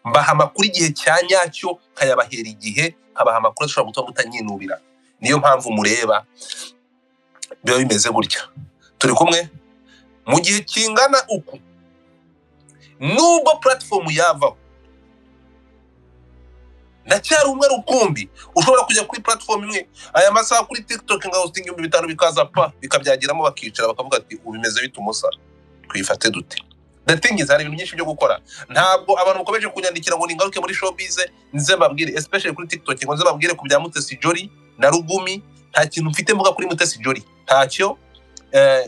mbaha amakuru igihe cya nyacyo kayabahera igihe kabaha amakuru ashobora gutuma mutanyinubira. Niyo mpamvu mureba biba bimeze gutya. Turi kumwe mu gihe kingana uku, nubwo platform yavaho ndacyari umwe rukumbi ushobora kujya kuri platform imwe aya masaha kuri TikTok ngahostinga 5,000 bikaza bikabyagiramo bakicara bakavuga ati ubimeze bitumusa twifate dute. The thing is hari ibintu byinshi byo gukora. Ntabwo abantu mukomeje kunyandikira ngo ningaruke muri showbiz nze babwire, especially kuri TikTok ngo nze babwire ku bya Mutesi Jolly na Rugumi. Nta kintu mfite mvuga kuri Mutesi Jolly, ntacyo.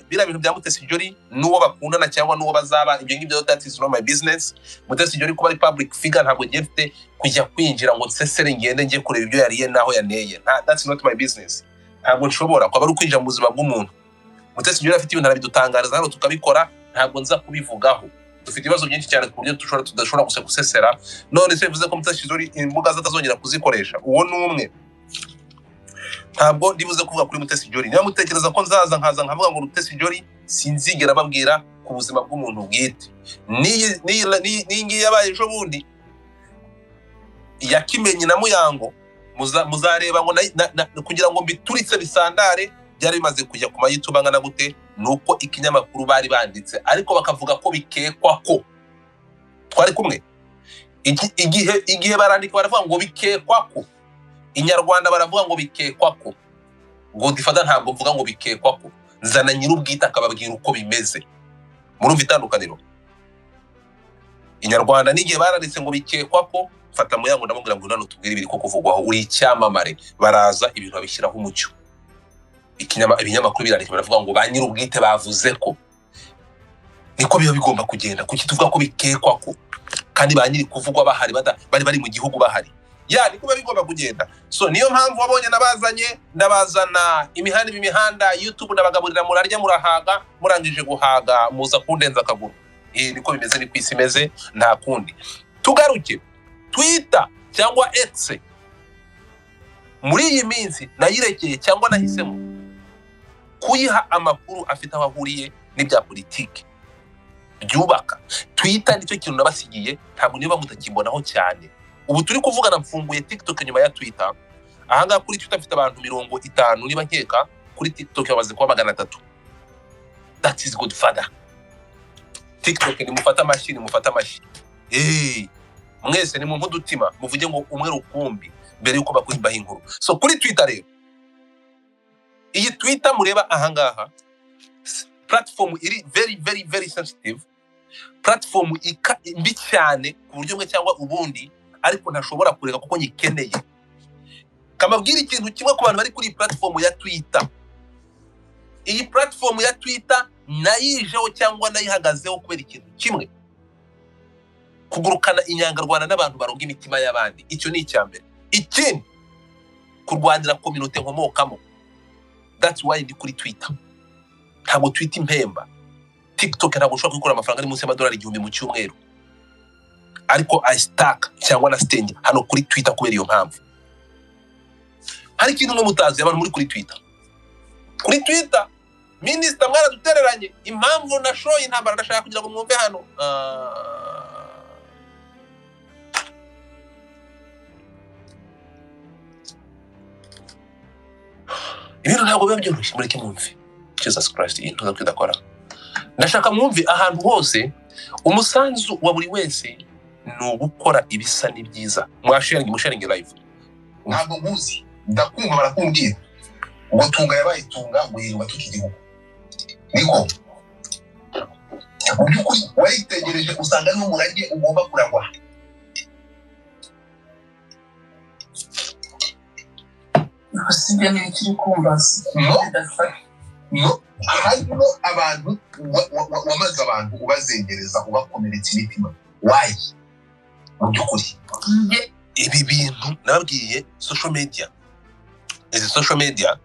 Bira bintu bya Mutesi Jolly nuwo bakundana cyangwa nuwo bazaba, ibyo ngibyo that is not my business. Mutesi Jolly kuba ari public figure ntabwo ngiye mfite kujya kwinjira ngo nsesere ngende ngiye kureba ibyo yariye naho yaneye. That's not my business. Ntabwo nshobora kwaba ari kwinjira mu buzima bw'umuntu. Mutesi Jolly afite ibintu arabidutangariza hano tukabikora, ntabwo nza kubivugaho. Dufite ibibazo byinshi cyane ku buryo tudashobora gusesera. None se bivuze ko Mutesi Jolly imbuga zatazongera kuzikoresha. Uwo numwe ntabwo ndibuze kuvuga kuri Mutesi Jolly. Niba mutekereza ko nzaza nkavuga ngo Mutesi Jolly sinzigera babwira ku buzima bw'umuntu bwite. Ni ngiye yabaye ejo bundi yakimenye na Muyango, muzareba ngo kugira ngo mbituritse bisandare byari bimaze kujya ku YouTube angana gute, nuko ikinyamakuru bari banditse ariko bakavuga ko bikekwa ko twari kumwe. Igihe barandika baravuga ngo bikekwa ko, Inyarwanda baravuga ngo bikekwa ko, Godfather ntabwo mvuga ngo bikekwa ko, nzana nyir'ubwite akababwira uko bimeze. Murumva itandukaniro. Inyarwanda n'igihe baranditse ngo bikekwa ko, fata Muyango ndamubwira ngo nano tubwire ibiri ko kuvugwaho, uri icyamamare, baraza ibintu babishyiraho umucyo. Ibinyamakuru birandika baravuga ngo ba nyir'ubwite bavuze ko. Niko biba bigomba kugenda. Kuki tuvuga ko bikekwa ko kandi ba nyiri kuvugwa bahari bari mu gihugu bahari? Niko biba bigomba kugenda. So niyo mpamvu wabonye ndabazana imihanda YouTube ndabagaburira murarya murahaga, murangije guhaga muza kundenza akaguru. Niko bimeze, ni kwisi meze nta kundi. Tugaruke Twitter cyangwa X muri iyi minsi nayirekeye cyangwa nahisemo kuyiha amakuru afite aho ahuriye n'ibya politiki byubaka. Twitter nicyo kintu nabasigiye, ntabwo niba mutakimbonaho cyane. Ubu turi kuvugana mfunguye TikTok nyuma ya Twitter. Ahanga kuri Twitter afite abantu 50 niba nkeka, kuri TikTok yabaze kuba 300. That is Godfather. TikTok ni mufata amashyi. Mwese ni mu nkudutima muvuge ngo umwe rukumbi mbere yuko bakuhimbaho inkuru. So kuri Twitter rero, iyi Twitter mureba ahangaha, platform iri very sensitive, platform mbi cyane ku buryo mwe cyangwa ubundi, ariko ntashobora kureka kuko nyikeneye. Kamabwira ikintu kimwe ku bantu bari kuri platform ya Twitter. Iyi platform ya Twitter nayijeho cyangwa nayihagazeho kubera ikintu kimwe: kugurukana inyangarwana n'abantu baronga imitima y'abandi. Icyo ni icyambere. Ikindi, kurwanira community nkomokamo. That's why ndi kuri Twitter. Ntabwo Twitter impemba. TikTok ntabwo ushobora gukora amafaranga ari munsi y'amadolari 1,000 mu cyumweru. Ariko I stack cyangwa na stand hano kuri Twitter kubera iyo mpamvu. Hari ikintu mutazi abantu muri kuri Twitter. Kuri Twitter Minister mwara dutereranye impamvu na show intambara ndashaka kugira ngo mwumve hano. Ibintu ntabwo biba byoroshye muri kimwumve. Jesus Christ, into zakidakora. Ndashaka mwumve ahantu hose umusanzu wa buri wese no gukora ibisa n'ibyiza. Musharingi live. Ntabwo muzi ndakumva barakumbwira ngo tunga yabaye tunga ngo yiruba tukigihugu. Niko ubyukuri wayitegereje usanga ari umurage ugomba kuragwa. Usibye n'ikiri kumbasa. No, hano abantu wamaze abantu ubazengereza ubakomeretsa imitima. Why? Ubyukuri ibi bintu nabwiye social media. Izi social media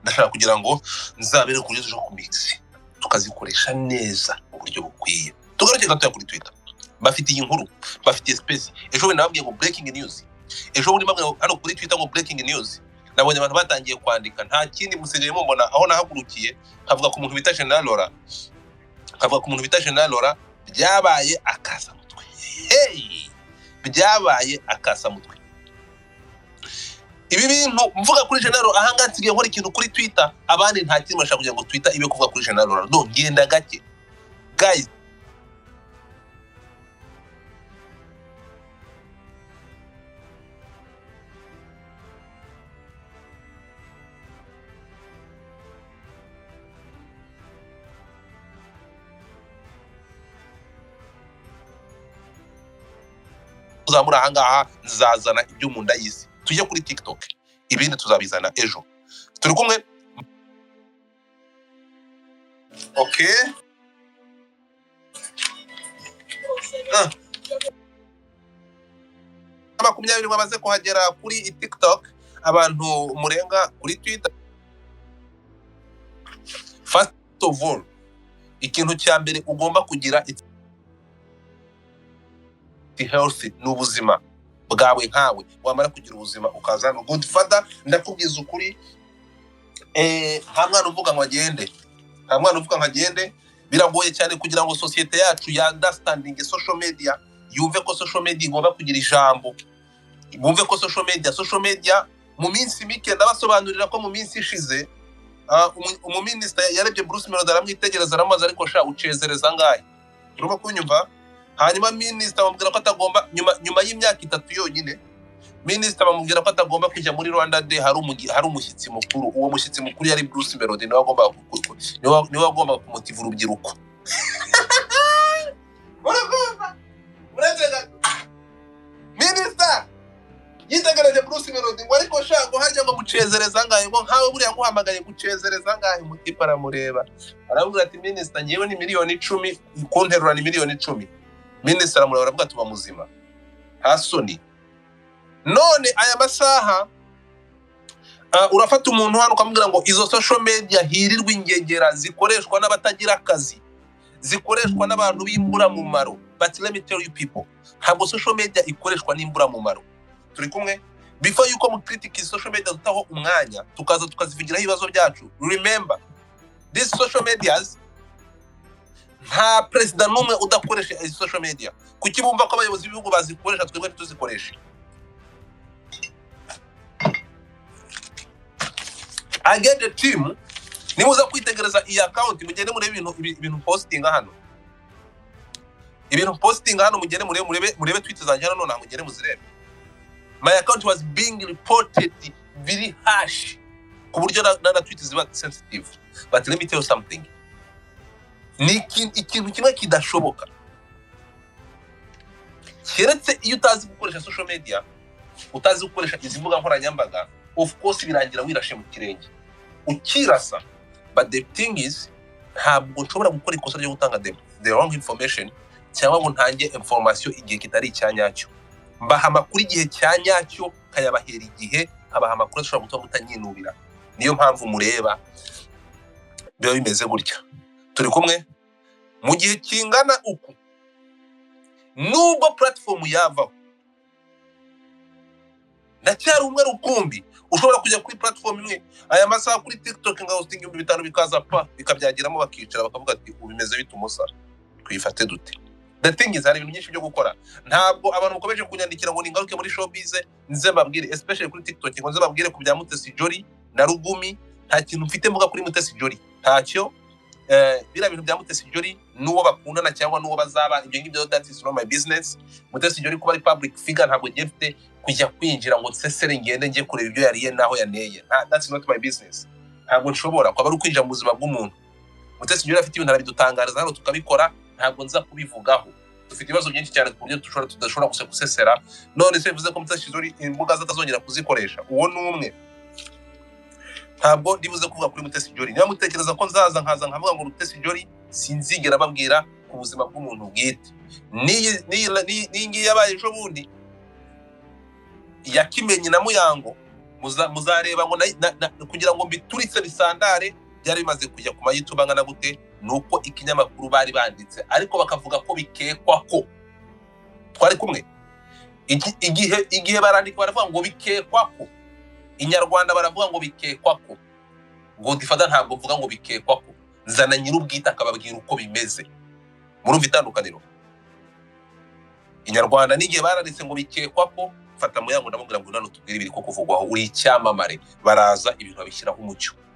ndashaka kugira ngo nzabere kuri zo kumix tukazikoresha neza mu buryo bukwiye. Tugaruke gato kuri Twitter. Bafite iyi nkuru, bafite space. Ejo nabwiye ngo breaking news. Ejo bundi mbabwiye hano kuri Twitter ngo breaking news. Nabonye abantu batangiye kwandika, nta kindi musigaye mumbona aho nahagurukiye kavuga ku muntu bita General Laura byabaye akaza mutwe. byabaye akasamutwe. Ibi bintu mvuga kuri General ahanga nsigiye nkora ikintu kuri Twitter, abandi nta kintu bashaka kugira ngo Twitter ibe kuvuga kuri General. No, genda gake guys. Uzamura ahangaha nzazana ibyo mu nda y'isi, tujye kuri TikTok, ibindi tuzabizana ejo. Turi kumwe? Okay. Makumyabiri bamaze kuhagera kuri TikTok, abantu murenga kuri Twitter. First of all, ikintu cya mbere ugomba kugira healthy n'ubuzima bwawe nkawe. Wamara kugira ubuzima ukazana good father. Ndakubwiza ukuri, nta mwana uvuga ngo agende, nta mwana uvuga ngo agende. Biragoye cyane kugira ngo societe yacu ya understanding social media, yumve ko social media igomba kugira ijambo, bumve ko social media mu minsi mike ndabasobanurira ko mu minsi ishize umuminister yarebye Bruce Melody aramwitegereza aramaze, ariko sha ucezereza ngahe, urimo kunyumva? Hanyuma minister bamubwira ko atagomba, nyuma y'imyaka 3 yonyine, minister bamubwira ko atagomba kujya muri Rwanda Day. Hari umushyitsi mukuru, uwo mushyitsi mukuru yari Bruce Melody, niwe agomba kumutiva urubyiruko. Minister yitegereje Bruce Melody ngo ariko shango harya ngo mucezereza ngahe, ngo nkawe buriya nguhamagaye gucezereza ngahe. Mutipa aramureba arabwira ati minister ngewe ni miliyoni 10, kunterura ni miliyoni 10. Minister aramureba aravuga ati muzima hasoni. None aya masaha urafata umuntu hano ukamubwira ngo izo social media hirirwa ingegera zikoreshwa n'abatagira akazi, zikoreshwa n'abantu b'imbura mu maro. But let me tell you people, ntabwo social media ikoreshwa n'imbura mu maro. Turi kumwe? Before yuko mu critique social media dutaho umwanya tukaza tukazivigiraho ibibazo byacu, remember these social medias, nta president n'umwe udakoresha izi social media. Kuki bumva ko abayobozi b'ibihugu bazikoresha twebwe ntituzikoreshe? I get the team, nimuza kwitegereza iyi account mugende murebe ibintu postinga hano. Ibintu postinga hano mugende murebe tweets zanjye hano, nta mugende muzirebe. My account was being reported very harsh, ku buryo na tweets ziba sensitive. But let me tell you something, ni ikintu kimwe kidashoboka, keretse iyo utazi gukoresha social media, utazi gukoresha izi mbuga nkoranyambaga, of course birangira wirashe mu kirenge ukirasa. But the thing is, ntabwo nshobora gukora ikosa ryo gutanga the wrong information, cyangwa ngo ntange information igihe kitari icyanyacyo. Mbaha amakuru igihe cyanyacyo, kayabahera igihe, abaha amakuru ashobora gutuma mutanyinubira. Niyo mpamvu mureba biba bimeze gutya. Turi kumwe? Mu gihe kingana uku, nubwo platform yavaho, ndacyari umwe rukumbi ushobora kujya kuri platform imwe aya masaha kuri TikTok nga hosting 5 bikaza bikabyagiramo bakicara bakavuga ati ubimeze bitumusa twifate dute. The thing is, hari ibintu byinshi byo gukora. Ntabwo abantu mukomeje kunyandikira ngo ningaruke muri showbiz nze babwire, especially kuri TikTok, ngo nze babwire ku bya Mutesi Jolly na Rugumi. Nta kintu mfite mvuga kuri Mutesi Jolly, ntacyo. Bira bintu bya Mutesi Jolly nuwo bakundana cyangwa nuwo bazaba, ibyo ngibyo that is not my business. Mutesi Jolly kuba ari public figure, ntabwo ngifite kujya kwinjira ngo nsesere ngende ngiye kureba ibyo yariye naho yaneye. That's not my business. Ntabwo nshobora kwaba ari kwinjira mu buzima bw'umuntu. Mutesi Jolly afite ibintu arabidutangariza hano tukabikora, ntabwo nza kubivugaho. Dufite ibibazo byinshi cyane ku buryo tudashobora gusesera. None se bivuze ko Mutesi Jolly imbuga zatazongera kuzikoresha, uwo numwe. Ntabwo ndibuze kuvuga kuri Mutesi Jolly. Niba mutekereza ko nzaza nkavuga ngo Mutesi Jolly, sinzigera babwira ku buzima bw'umuntu bwite. Ni ngiye yabaye ejo bundi yakimenye na Muyango, muzareba ngo kugira ngo mbituritse bisandare byari bimaze kujya ku YouTube angana gute, nuko ikinyamakuru bari banditse, ariko bakavuga ko bikekwa ko twari kumwe. Igihe barandika baravuga ngo bikekwa ko, Inyarwanda baravuga ngo bikekwa ko. Godfather ntabwo mvuga ngo bikekwa ko, nzana nyir'ubwite akababwira uko bimeze. Murumva itandukaniro? Inyarwanda n'igihe baranditse ngo bikekwa ko, fata muyango ndamubwira ngo nano tubwire ibiri ko kuvugwaho, uri icyamamare, baraza ibintu babishyiraho umucyo.